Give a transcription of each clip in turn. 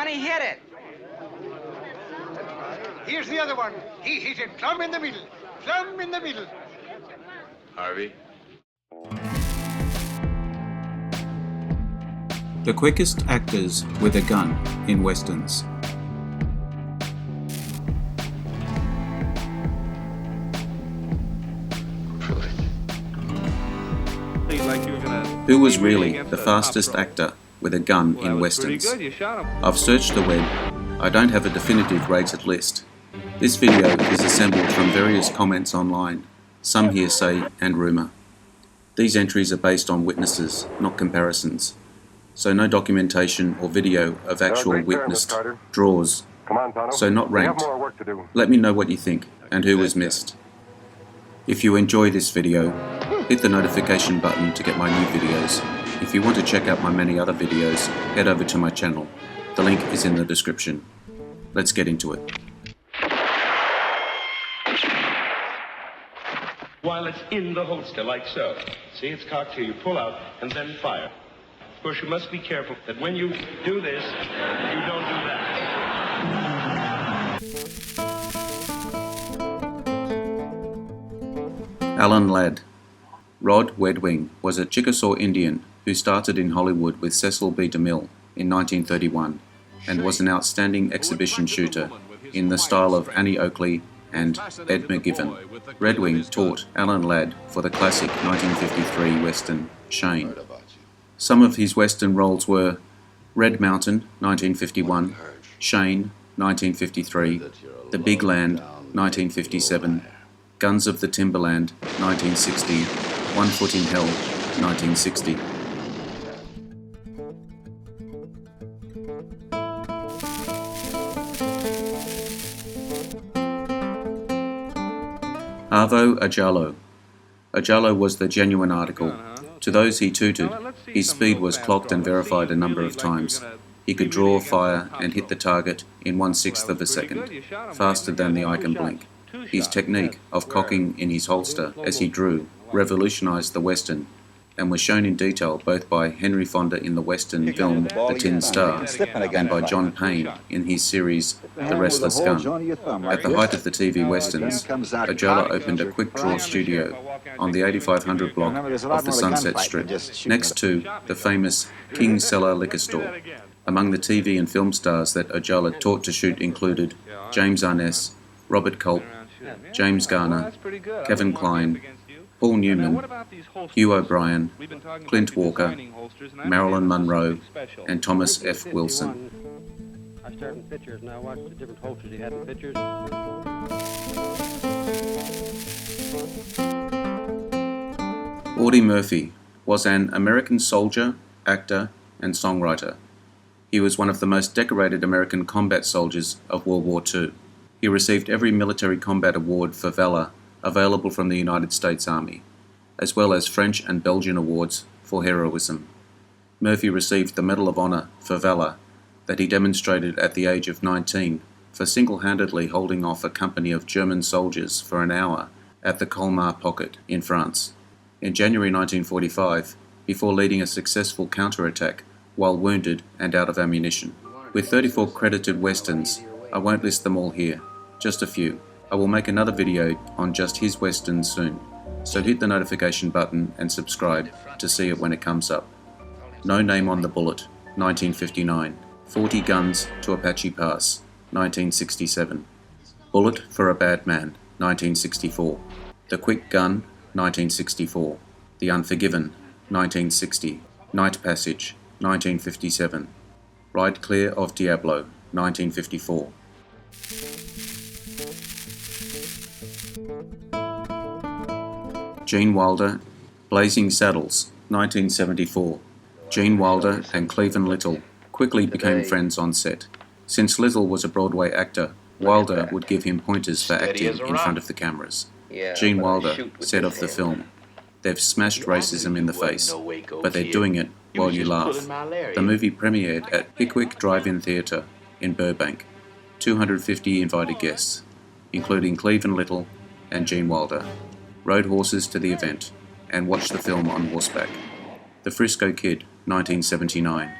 Johnny, hit it. Here's the other one. He hit it plumb in the middle. Plumb in the middle. Harvey? The quickest actors with a gun in westerns. Who was really the fastest actor with a gun in westerns? I've searched the web. I don't have a definitive rated list. This video is assembled from various comments online, some hearsay and rumour. These entries are based on witnesses, not comparisons. So no documentation or video of actual witnessed draws. So not ranked. Let me know what you think and who was missed. If you enjoy this video, hit the notification button to get my new videos. If you want to check out my many other videos, head over to my channel. The link is in the description. Let's get into it. While it's in the holster, like so. See, it's cocked here. You pull out and then fire. Of course, you must be careful that when you do this, you don't do that. Alan Ladd. Rod Wedwing was a Chickasaw Indian who started in Hollywood with Cecil B. DeMille in 1931 and was an outstanding exhibition shooter in the style of Annie Oakley and Ed McGivern. Redwing taught Alan Ladd for the classic 1953 western Shane. Some of his western roles were Red Mountain, 1951, Shane, 1953, The Big Land, 1957, Guns of the Timberland, 1960, One Foot in Hell, 1960. Arvo Ajalo. Ajalo was the genuine article. To those he tutored, his speed was clocked and verified a number of times. He could draw, fire, and hit the target in 1/6 of a second, faster than the eye can blink. His technique of cocking in his holster as he drew revolutionized the Western and was shown in detail both by Henry Fonda in the Western film The Tin Star and by John Payne in his series The Restless Gun. At the height of the TV Westerns, Ajala opened a quick-draw studio on the 8500 block of the Sunset Strip, next to the famous King Cellar liquor store. Among the TV and film stars that Ajala taught to shoot included James Arness, Robert Culp, James Garner, Kevin Kline, Paul Newman, Hugh O'Brien, Clint Walker, Marilyn Monroe, and Thomas F. Wilson. I started in pictures and I watched the different holsters he had in pictures. Audie Murphy was an American soldier, actor, and songwriter. He was one of the most decorated American combat soldiers of World War II. He received every military combat award for valor available from the United States Army, as well as French and Belgian awards for heroism. Murphy received the Medal of Honor for valor that he demonstrated at the age of 19 for single-handedly holding off a company of German soldiers for an hour at the Colmar Pocket in France. In January 1945, before leading a successful counterattack while wounded and out of ammunition. With 34 credited westerns, I won't list them all here, just a few. I will make another video on just his westerns soon, so hit the notification button and subscribe to see it when it comes up. No Name on the Bullet, 1959. 40 Guns to Apache Pass, 1967. Bullet for a Bad Man, 1964. The Quick Gun, 1964. The Unforgiven, 1960. Night Passage, 1957. Ride Clear of Diablo, 1954. Gene Wilder, Blazing Saddles, 1974. Gene Wilder and Cleavon Little quickly became friends on set. Since Little was a Broadway actor, Wilder would give him pointers for acting in front of the cameras. Gene Wilder said of the film, "They've smashed racism in the face, but they're doing it while you laugh." The movie premiered at Pickwick Drive-In Theatre in Burbank. 250 invited guests, including Cleavon Little and Gene Wilder, rode horses to the event and watched the film on horseback. The Frisco Kid, 1979.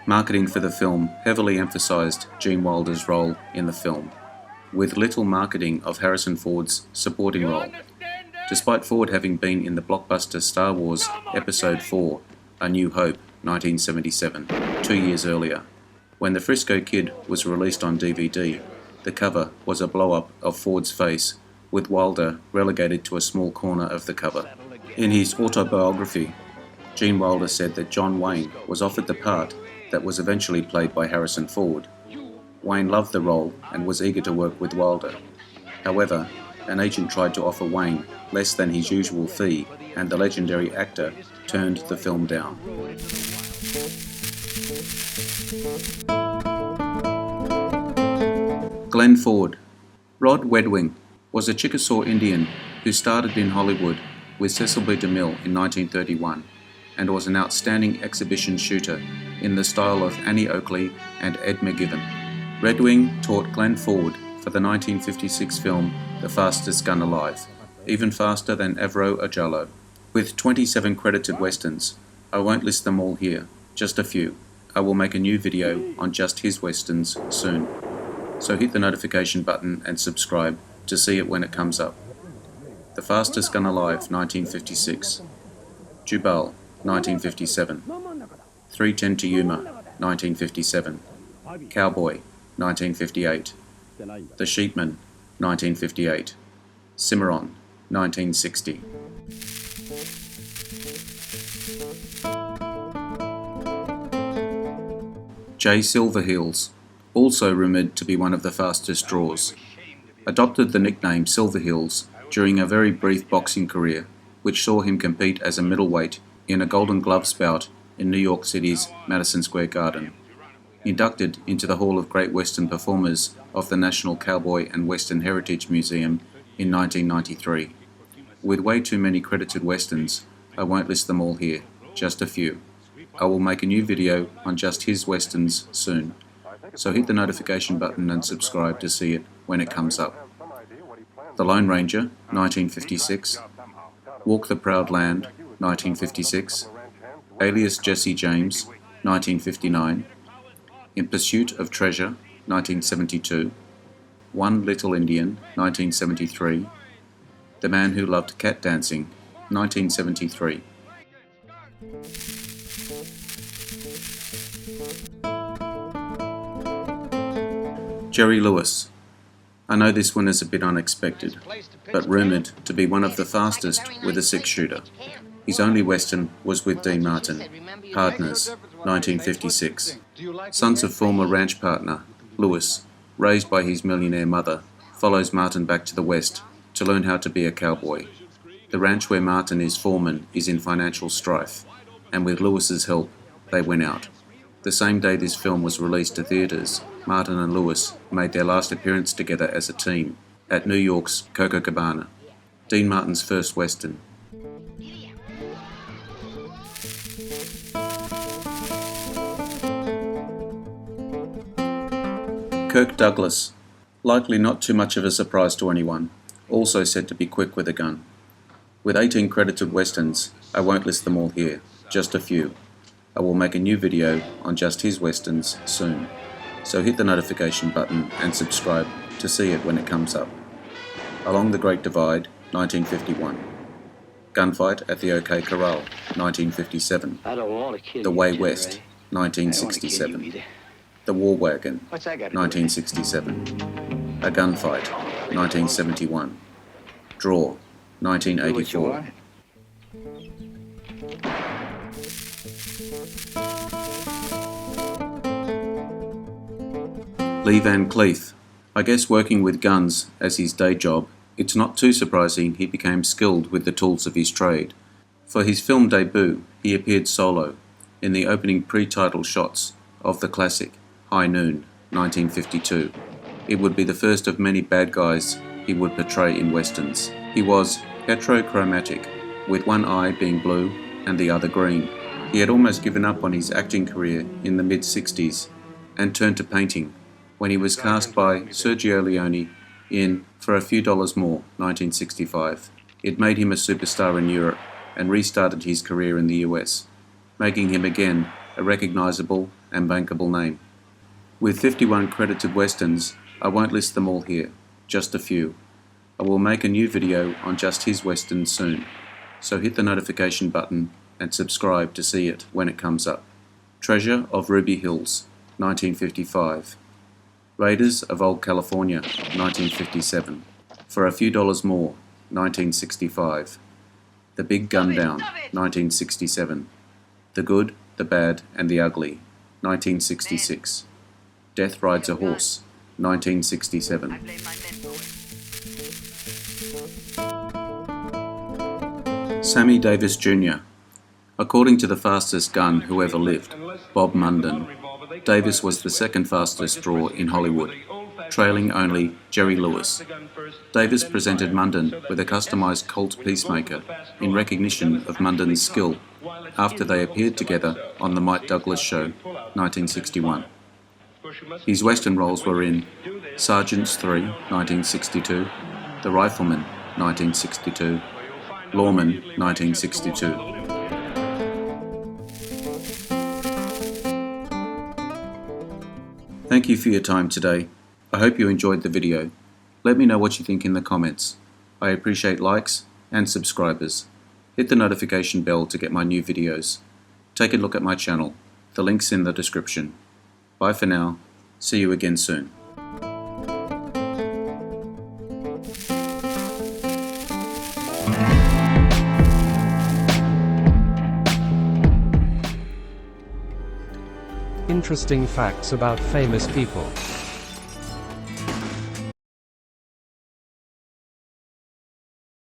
Marketing for the film heavily emphasised Gene Wilder's role in the film, with little marketing of Harrison Ford's supporting role. Despite Ford having been in the blockbuster Star Wars Episode 4, A New Hope, 1977, 2 years earlier. When The Frisco Kid was released on DVD, the cover was a blow-up of Ford's face, with Wilder relegated to a small corner of the cover. In his autobiography, Gene Wilder said that John Wayne was offered the part that was eventually played by Harrison Ford. Wayne loved the role and was eager to work with Wilder. However, an agent tried to offer Wayne less than his usual fee, and the legendary actor turned the film down. Glenn Ford. Rod Wedwing was a Chickasaw Indian who started in Hollywood with Cecil B. DeMille in 1931 and was an outstanding exhibition shooter in the style of Annie Oakley and Ed McGivern. Redwing taught Glenn Ford for the 1956 film The Fastest Gun Alive, even faster than Avro Ajallo. With 27 credited westerns, I won't list them all here, just a few. I will make a new video on just his westerns soon. So hit the notification button and subscribe to see it when it comes up. The Fastest Gun Alive, 1956. Jubal, 1957. 310 to Yuma, 1957. Cowboy, 1958. The Sheepman, 1958. Cimarron, 1960. Jay Silverheels, also rumoured to be one of the fastest draws, adopted the nickname Silverheels during a very brief boxing career, which saw him compete as a middleweight in a Golden Gloves bout in New York City's Madison Square Garden. Inducted into the Hall of Great Western Performers of the National Cowboy and Western Heritage Museum in 1993. With way too many credited westerns, I won't list them all here, just a few. I will make a new video on just his westerns soon, so hit the notification button and subscribe to see it when it comes up. The Lone Ranger, 1956. Walk the Proud Land, 1956. Alias Jesse James, 1959. In Pursuit of Treasure, 1972. One Little Indian, 1973. The Man Who Loved Cat Dancing, 1973. Jerry Lewis. I know this one is a bit unexpected, but rumoured to be one of the fastest with a six-shooter. His only western was with Dean Martin, Partners, 1956. Sons of former ranch partner, Lewis, raised by his millionaire mother, follows Martin back to the West to learn how to be a cowboy. The ranch where Martin is foreman is in financial strife, and with Lewis's help, they win out. The same day this film was released to theatres, Martin and Lewis made their last appearance together as a team at New York's Coco Cabana, Dean Martin's first western. Kirk Douglas, likely not too much of a surprise to anyone, also said to be quick with a gun. With 18 credited westerns, I won't list them all here, just a few. I will make a new video on just his westerns soon, so hit the notification button and subscribe to see it when it comes up. Along the Great Divide, 1951. Gunfight at the OK Corral, 1957. The Way West, 1967. The War Wagon, 1967. A Gunfight, 1971. Draw, 1984. Lee Van Cleef. I guess working with guns as his day job, it's not too surprising he became skilled with the tools of his trade. For his film debut, he appeared solo in the opening pre-title shots of the classic High Noon, 1952. It would be the first of many bad guys he would portray in westerns. He was heterochromatic, with one eye being blue and the other green. He had almost given up on his acting career in the mid-60s and turned to painting when he was cast by Sergio Leone in For a Few Dollars More, 1965. It made him a superstar in Europe and restarted his career in the US, making him again a recognizable and bankable name. With 51 credited westerns, I won't list them all here, just a few. I will make a new video on just his western soon, so hit the notification button and subscribe to see it when it comes up. Treasure of Ruby Hills, 1955. Raiders of Old California, 1957. For a Few Dollars More, 1965. The Big Gun Down, 1967. The Good, the Bad and the Ugly, 1966. Death Rides a Horse, 1967. Sammy Davis Jr. According to the fastest gun who ever lived, Bob Munden, Davis was the second fastest draw in Hollywood, trailing only Jerry Lewis. Davis presented Munden with a customized Colt Peacemaker in recognition of Munden's skill after they appeared together on The Mike Douglas Show, 1961. His western roles were in Sergeants 3, 1962, The Rifleman, 1962, Lawman, 1962. Thank you for your time today. I hope you enjoyed the video. Let me know what you think in the comments. I appreciate likes and subscribers. Hit the notification bell to get my new videos. Take a look at my channel. The link's in the description. Bye for now. See you again soon. Interesting facts about famous people.